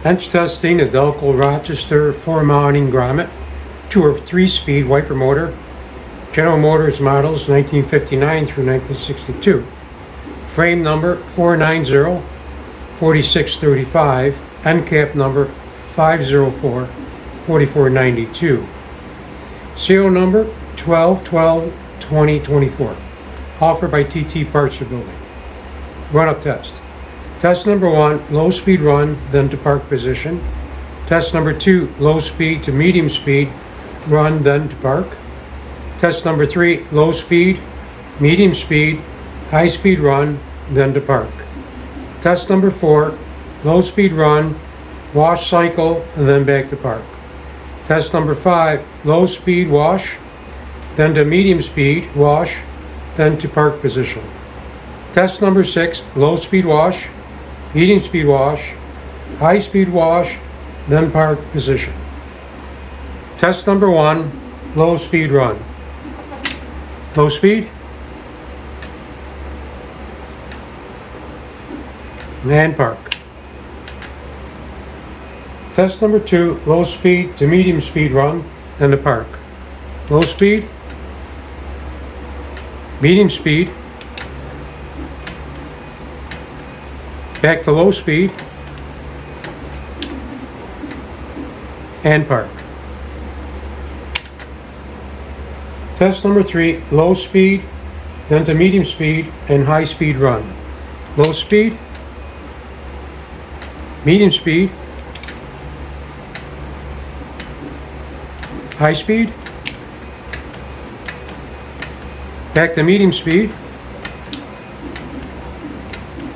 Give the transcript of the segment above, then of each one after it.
Bench testing a Delco Rochester 4-mounting grommet, 2 or 3-speed wiper motor. General Motors models 1959 through 1962. Frame number 490-4635, end cap number 504-4492. Serial number 1212-2024. Offered by TT Parts Building. Run-up test. Test number 1, low speed run, then to park position. Test number 2, low speed to medium speed, run, then to park. Test number 3, low speed, medium speed, high speed run, then to park. Test number 4, low speed run, wash cycle, and then back to park. Test number 5, low speed wash, then to medium speed wash, then to park position. Test number 6, low speed wash, medium speed wash, high speed wash, then park position. Test number 1, low speed run. Low speed, and park. Test number 2, low speed to medium speed run, then to park. Low speed, medium speed, back to low speed, and park. Test number 3, low speed, then to medium speed and high speed run. Low speed, medium speed, high speed, back to medium speed,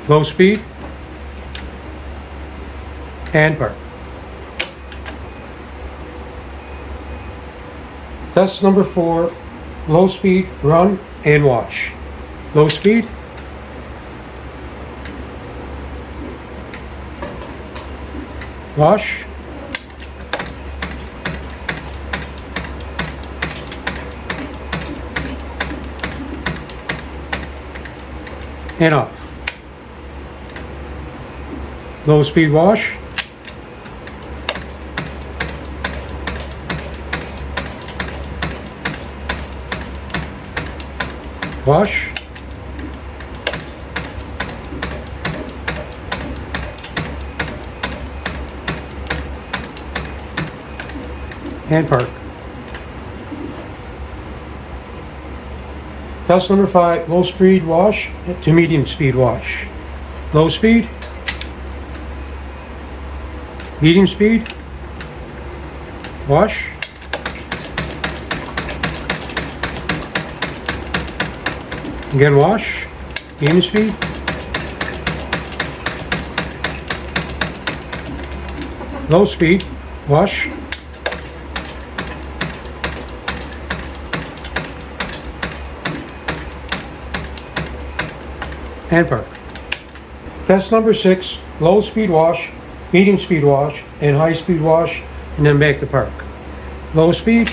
low speed, and park. Test number 4, low speed run and wash. Low speed, wash, and off. Low speed wash, wash, and park. Test number 5, low speed wash to medium speed wash. Low speed, medium speed, wash, again wash, medium speed, low speed, wash, and park. Test number 6, low speed wash, medium speed wash, and high speed wash, and then back to park. Low speed,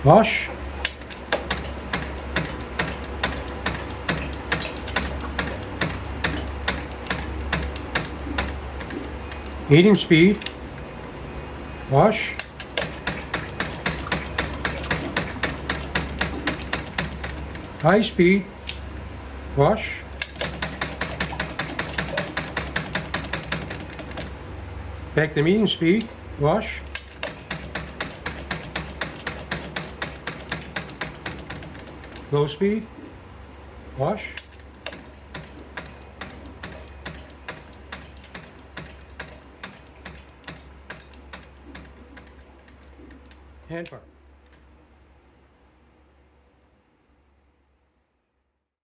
wash, medium speed, wash, high speed, wash, back to medium speed, wash, low speed, wash, and park.